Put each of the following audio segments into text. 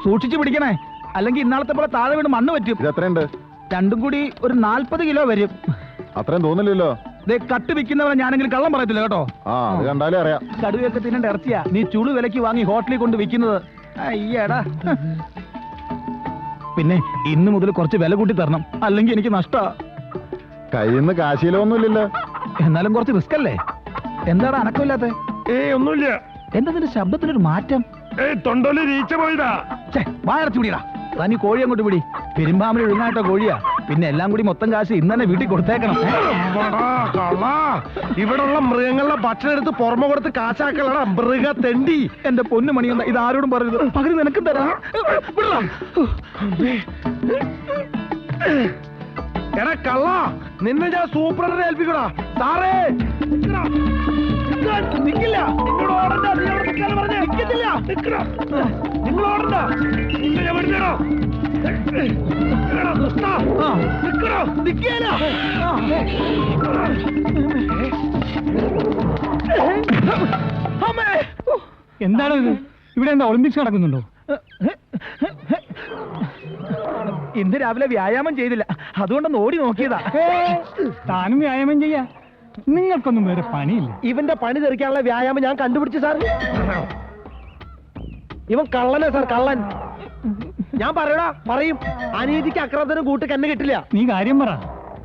സൂക്ഷിച്ചു പിടിക്കണേ, അല്ലെങ്കിൽ ഇന്നാളത്തെ പോലെ താഴെ വീണ് മണ്ണ് പറ്റും. ഇത് എത്രയുണ്ട്? രണ്ടും കൂടി ഒരു 40 കിലോ വരും. അത്രയും തോന്നില്ലല്ലോ. കട്ട് വിൽക്കുന്നവരെ ഞാനെങ്കിലും കള്ളം പറയത്തില്ല കേട്ടോ. അത് കണ്ടാലേ അറിയാം. കടുവയൊക്കെ തിന്നേണ്ട ഇറച്ചിയാ നീ ചുളു വിലക്ക് വാങ്ങി ഹോട്ടലിൽ കൊണ്ട് വിൽക്കുന്നത്. അയ്യടാ. പിന്നെ ഇന്ന് മുതൽ കുറച്ച് വില കൂട്ടി തരണം, അല്ലെങ്കിൽ എനിക്ക് നഷ്ടാ. കയ്യിൽ നിന്ന് കാശീലൊന്നുമില്ലല്ലോ. എന്നാലും കുറച്ച് റിസ്ക് അല്ലേ? എന്താണ് അനക്കമില്ലാത്ത? ഒന്നുമില്ല. എന്താ നിന്റെ ശബ്ദത്തിനൊരു മാറ്റം? തൊണ്ടോലി രീച്ച പോയതാ. വായടച്ചു പിടിടാ. താനീ കോഴി അങ്ങോട്ട് പിടി. പെരുമ്പാമ്പി ഒഴുങ്ങായിട്ടോ കോഴിയാ. പിന്നെ എല്ലാം കൂടി മൊത്തം കാശ് ഇന്ന് തന്നെ വീട്ടിൽ കൊടുത്തേക്കണം. ഇവിടെ ഉള്ള മൃഗങ്ങളുടെ ഭക്ഷണം എടുത്ത് പുറമെ കൊടുത്ത് കാശാക്കലടാ മൃഗ തെണ്ടി. എന്റെ പൊന്നു മണിയെന്ന ഇത് ആരോടും പറയരുത്. പകരം നിനക്കും തരാം. എടാ കള്ള, നിന്നെ ഞാൻ സൂപ്രണ്ടിനെ ഏൽപ്പിക്കടാ. സാറേ നിക്കില്ല, നിങ്ങൾ ഓടണ്ട. നിൽക്കുന്നില്ല, നിങ്ങൾ ഓടണ്ട. ഞാൻ വിടുന്നോ എന്താണ് ഇത്? ഇവിടെ എന്താ ഒളിമ്പിക്സ് നടക്കുന്നുണ്ടോ? ഇന്ന് രാവിലെ വ്യായാമം ചെയ്തില്ല, അതുകൊണ്ടൊന്ന് ഓടി നോക്കിയതാ. താനും വ്യായാമം ചെയ്യാ, നിങ്ങൾക്കൊന്നും വേറെ പണിയില്ല. ഇവന്റെ പണി തെറിക്കാനുള്ള വ്യായാമം ഞാൻ കണ്ടുപിടിച്ചു സാർ. ഇവൻ കള്ളനാ സാർ, കള്ളൻ. ഞാൻ പറയും. അനീതിക്ക് അക്രമത്തിനും കൂട്ട് കണ്ണ് കിട്ടില്ല. നീ കാര്യം പറ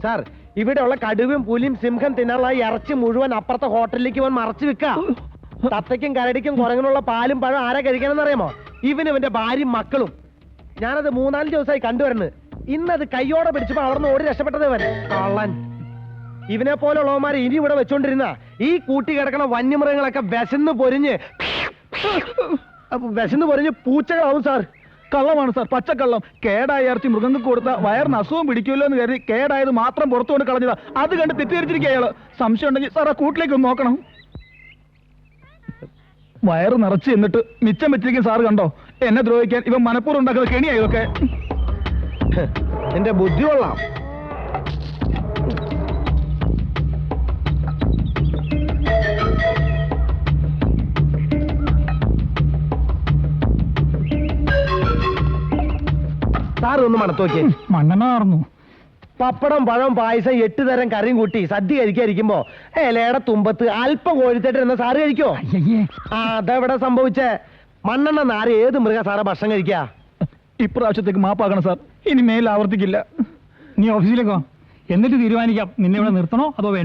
സാർ. ഇവിടെ ഉള്ള കടുവയും പുലിയും സിംഹം തിന്നാനുള്ള ഇറച്ചി മുഴുവൻ അപ്പുറത്തെ ഹോട്ടലിലേക്ക് ഇവൻ മറച്ചു വെക്ക. തത്തയ്ക്കും കരടിക്കും കുരങ്ങനുള്ള പാലും പഴം ആരാ കഴിക്കണമെന്ന് അറിയാമോ? ഇവന്റെ ഭാര്യയും മക്കളും. ഞാനത് 3-4 ദിവസമായി കണ്ടുവരുന്നത്. ഇന്നത് കയ്യോടെ പിടിച്ചപ്പോ അവിടുന്ന് ഓടി രക്ഷപ്പെട്ടത് ഇവൻ കള്ളൻ. ഇവനെ പോലുള്ളവന്മാരെ ഇനി ഇവിടെ വെച്ചോണ്ടിരുന്ന ഈ കൂട്ടി കിടക്കണ വന്യമൃഗങ്ങളൊക്കെ വിശന്ന് പൊരിഞ്ഞ് പൂച്ചകളാവും സാർ. കള്ളമാണ് സാർ, പച്ചക്കള്ളം. കേടായ ഇറച്ചി മൃഗങ്ങൾക്ക് കൊടുത്ത വയറിന് അസുഖം പിടിക്കുമല്ലോ എന്ന് കരുതി കേടായത് മാത്രം പുറത്തുകൊണ്ട് കളഞ്ഞതാ. അത് കണ്ട് തെറ്റിദ്ധരിച്ചിരിക്കുക അയാള്. സംശയം ഉണ്ടെങ്കിൽ സാർ ആ കൂട്ടിലേക്ക് ഒന്ന് നോക്കണം. വയറ് നിറച്ച് എന്നിട്ട് മിച്ചം വെച്ചിരിക്കും സാറ് കണ്ടോ? എന്നെ ദ്രോഹിക്കാൻ ഇവൻ മനഃപൂർവ്വം ഉണ്ടാക്കുന്ന കെണിയാ ഇതൊക്കെ. എന്റെ ബുദ്ധി കൊള്ളാം. സാറ് ഒന്ന് മണത്തോക്കേ. മണ്ണെണ്ണ മാറുന്നു. പപ്പടം പഴം പായസം 8 തരം കറിയും കൂട്ടി സദ്യ കഴിക്കാതിരിക്കുമ്പോ ഇലയുടെ തുമ്പത്ത് അല്പം കോഴിത്തേട്ട് എന്ന സാറ് കഴിക്കോ? അതെവിടെ സംഭവിച്ചേ? മണ്ണെണ്ണ നാര് ഏത് മൃഗ സാറെ ഭക്ഷണം കഴിക്കാ? ഇപ്രാവശ്യത്തേക്ക് മാപ്പാക്കണം സാർ, ഇനി മേൽ ആവർത്തിക്കില്ല. നീ ഓഫീസിലേക്കോ, എന്നിട്ട് തീരുമാനിക്കാം നിന്നെ ഇവിടെ നിർത്തണോ അതോ വേണ്ടയോ.